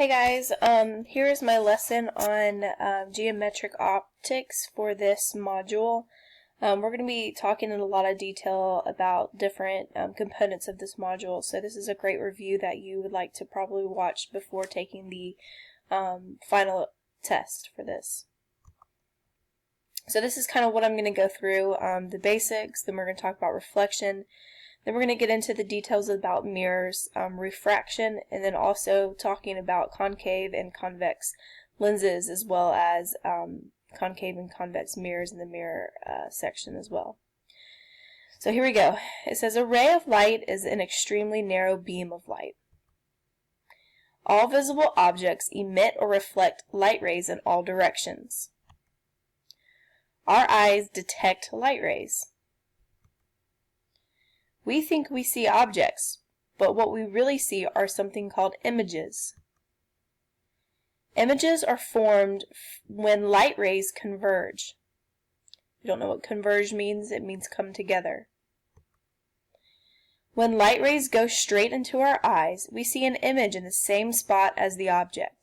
Hey guys, here is my lesson on geometric optics for this module. We're going to be talking in a lot of detail about different components of this module, so this is a great review that you would like to probably watch before taking the final test for this. So this is kind of what I'm going to go through, the basics, then we're going to talk about reflection. Then we're going to get into the details about mirrors, refraction, and then also talking about concave and convex lenses, as well as concave and convex mirrors in the mirror section as well. So here we go. It says a ray of light is an extremely narrow beam of light. All visible objects emit or reflect light rays in all directions. Our eyes detect light rays. We think we see objects, but what we really see are something called images. Images are formed when light rays converge. If you don't know what converge means, it means come together. When light rays go straight into our eyes, we see an image in the same spot as the object.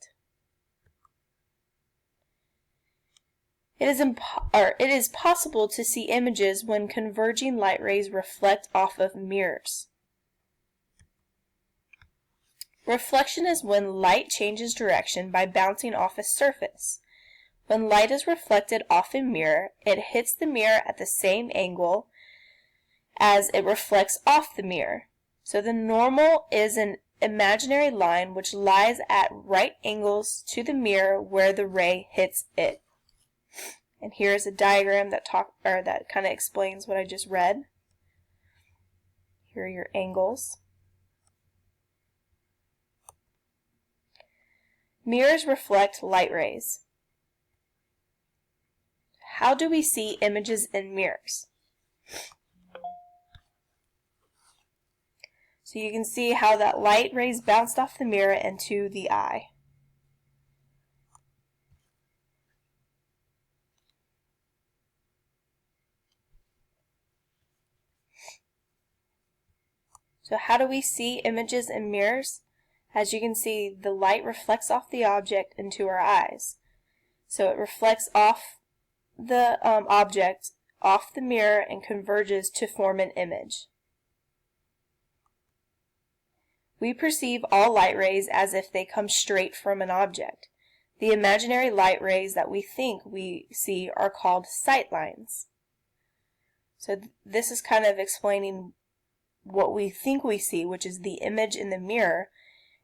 It is possible to see images when converging light rays reflect off of mirrors. Reflection is when light changes direction by bouncing off a surface. When light is reflected off a mirror, it hits the mirror at the same angle as it reflects off the mirror. So the normal is an imaginary line which lies at right angles to the mirror where the ray hits it. And here is a diagram that kind of explains what I just read. Here are your angles. Mirrors reflect light rays. How do we see images in mirrors? So you can see how that light rays bounced off the mirror into the eye. So how do we see images in mirrors? As you can see, the light reflects off the object into our eyes. So it reflects off the object, off the mirror, and converges to form an image. We perceive all light rays as if they come straight from an object. The imaginary light rays that we think we see are called sight lines. So this is kind of explaining what we think we see, which is the image in the mirror,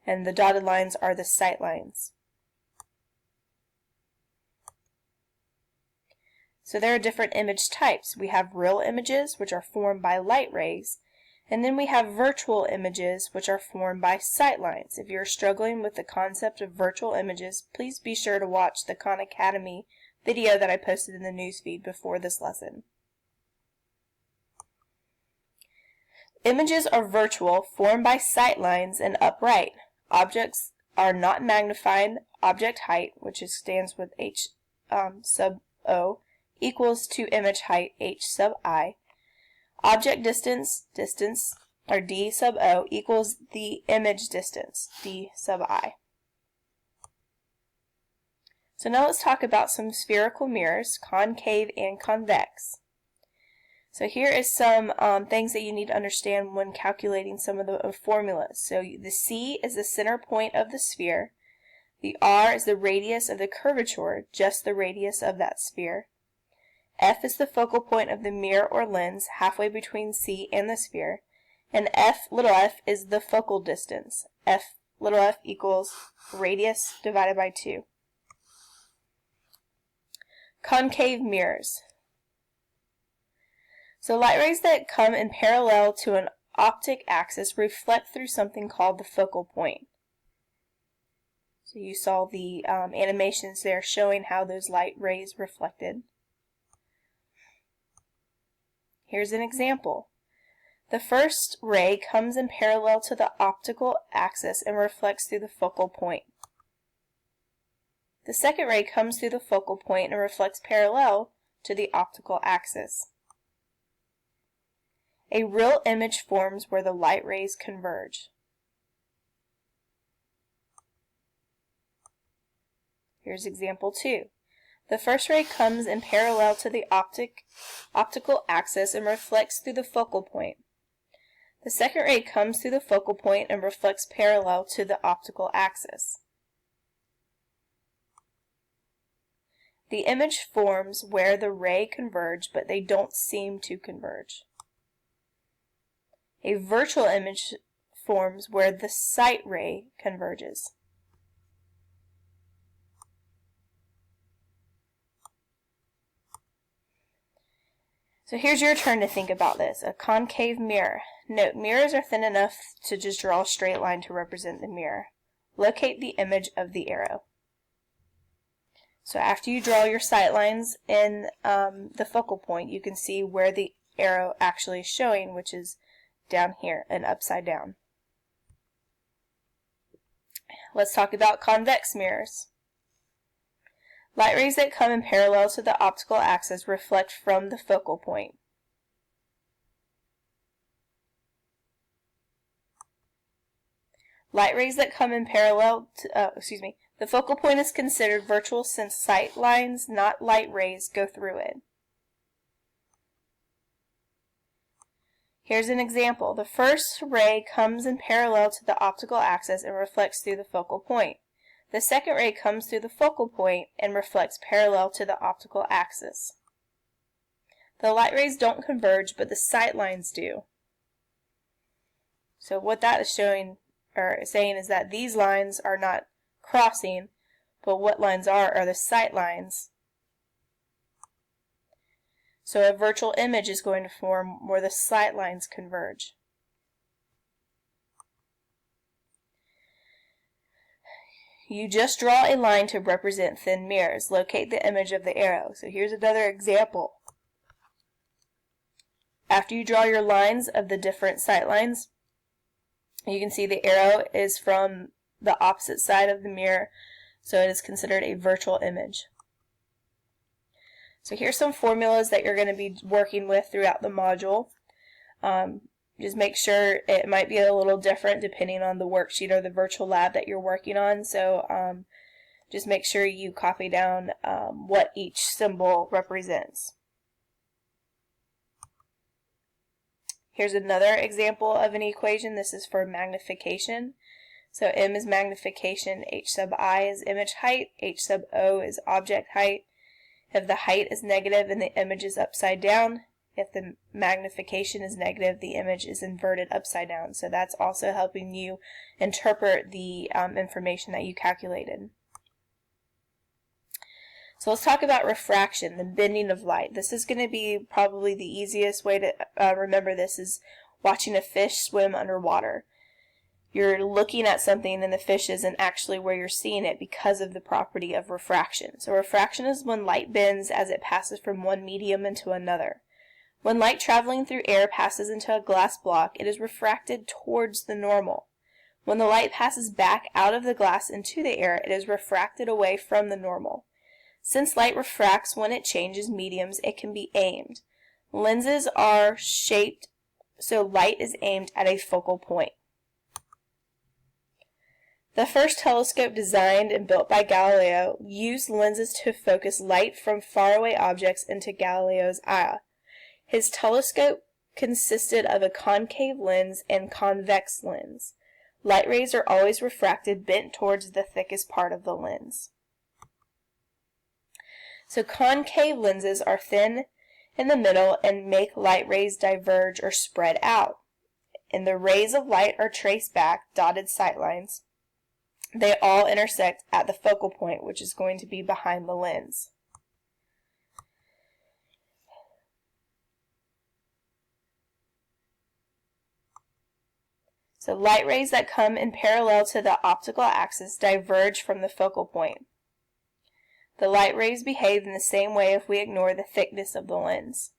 and the dotted lines are the sight lines. So there are different image types. We have real images, which are formed by light rays, and then we have virtual images, which are formed by sight lines. If you're struggling with the concept of virtual images, please be sure to watch the Khan Academy video that I posted in the newsfeed before this lesson. Images are virtual, formed by sight lines and upright. Objects are not magnified. Object height, which stands with h sub o, equals to image height h sub I. Object distance, or d sub o, equals the image distance, d sub I. So now let's talk about some spherical mirrors, concave and convex. So here is some things that you need to understand when calculating some of the formulas. So the C is the center point of the sphere. The R is the radius of the curvature, just the radius of that sphere. F is the focal point of the mirror or lens, halfway between C and the sphere. And little f is the focal distance. Little f equals radius divided by 2. Concave mirrors. So light rays that come in parallel to an optic axis reflect through something called the focal point. So you saw the animations there showing how those light rays reflected. Here's an example. The first ray comes in parallel to the optical axis and reflects through the focal point. The second ray comes through the focal point and reflects parallel to the optical axis. A real image forms where the light rays converge. Here's example 2. The first ray comes in parallel to the optical axis and reflects through the focal point. The second ray comes through the focal point and reflects parallel to the optical axis. The image forms where the ray converge, but they don't seem to converge. A virtual image forms where the sight ray converges. So here's your turn to think about this. A concave mirror. Note, mirrors are thin enough to just draw a straight line to represent the mirror. Locate the image of the arrow. So after you draw your sight lines in the focal point, you can see where the arrow actually is showing, which is down here and upside down. Let's talk about convex mirrors. Light rays that come in parallel to the optical axis reflect from the focal point. Light rays that come in parallel to, the focal point is considered virtual since sight lines, not light rays, go through it. Here's an example. The first ray comes in parallel to the optical axis and reflects through the focal point. The second ray comes through the focal point and reflects parallel to the optical axis. The light rays don't converge, but the sight lines do. So what that is showing or saying is that these lines are not crossing, but what lines are the sight lines. So a virtual image is going to form where the sight lines converge. You just draw a line to represent thin mirrors. Locate the image of the arrow. So here's another example. After you draw your lines of the different sight lines, you can see the arrow is from the opposite side of the mirror, so it is considered a virtual image. So here's some formulas that you're going to be working with throughout the module. Just make sure it might be a little different depending on the worksheet or the virtual lab that you're working on. So just make sure you copy down what each symbol represents. Here's another example of an equation. This is for magnification. So M is magnification, H sub I is image height, H sub O is object height. If the height is negative and the image is upside down, if the magnification is negative, the image is inverted upside down. So that's also helping you interpret the information that you calculated. So let's talk about refraction, the bending of light. This is going to be probably the easiest way to remember this is watching a fish swim underwater. You're looking at something and the fish isn't actually where you're seeing it because of the property of refraction. So refraction is when light bends as it passes from one medium into another. When light traveling through air passes into a glass block, it is refracted towards the normal. When the light passes back out of the glass into the air, it is refracted away from the normal. Since light refracts when it changes mediums, it can be aimed. Lenses are shaped so light is aimed at a focal point. The first telescope designed and built by Galileo used lenses to focus light from faraway objects into Galileo's eye. His telescope consisted of a concave lens and convex lens. Light rays are always refracted bent towards the thickest part of the lens. So concave lenses are thin in the middle and make light rays diverge or spread out. And the rays of light are traced back, dotted sight lines. They all intersect at the focal point, which is going to be behind the lens. So light rays that come in parallel to the optical axis diverge from the focal point. The light rays behave in the same way if we ignore the thickness of the lens.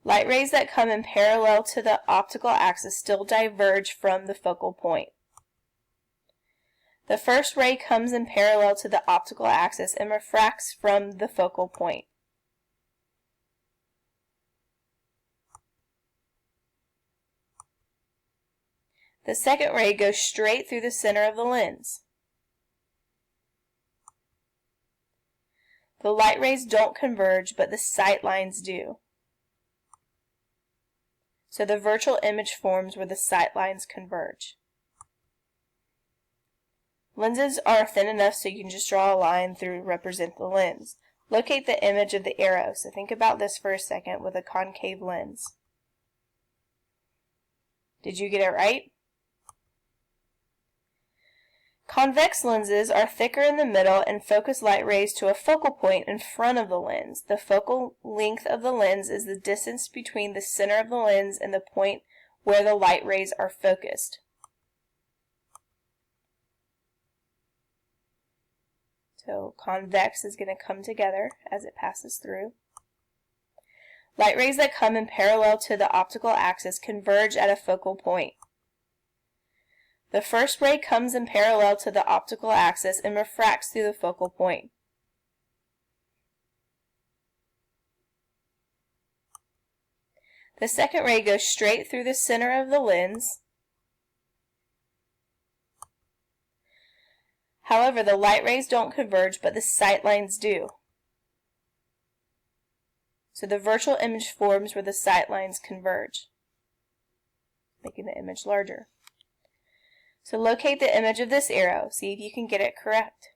Light rays that come in parallel to the optical axis still diverge from the focal point. The first ray comes in parallel to the optical axis and refracts from the focal point. The second ray goes straight through the center of the lens. The light rays don't converge, but the sight lines do. So the virtual image forms where the sight lines converge. Lenses are thin enough so you can just draw a line through to represent the lens. Locate the image of the arrow. So think about this for a second with a concave lens. Did you get it right? Convex lenses are thicker in the middle and focus light rays to a focal point in front of the lens. The focal length of the lens is the distance between the center of the lens and the point where the light rays are focused. So convex is going to come together as it passes through. Light rays that come in parallel to the optical axis converge at a focal point. The first ray comes in parallel to the optical axis and refracts through the focal point. The second ray goes straight through the center of the lens. However, the light rays don't converge, but the sight lines do. So the virtual image forms where the sight lines converge, making the image larger. So locate the image of this arrow. See if you can get it correct.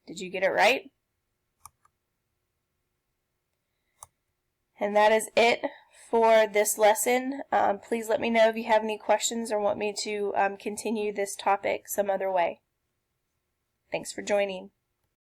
Did you get it right? And that is it for this lesson. Please let me know if you have any questions or want me to continue this topic some other way. Thanks for joining.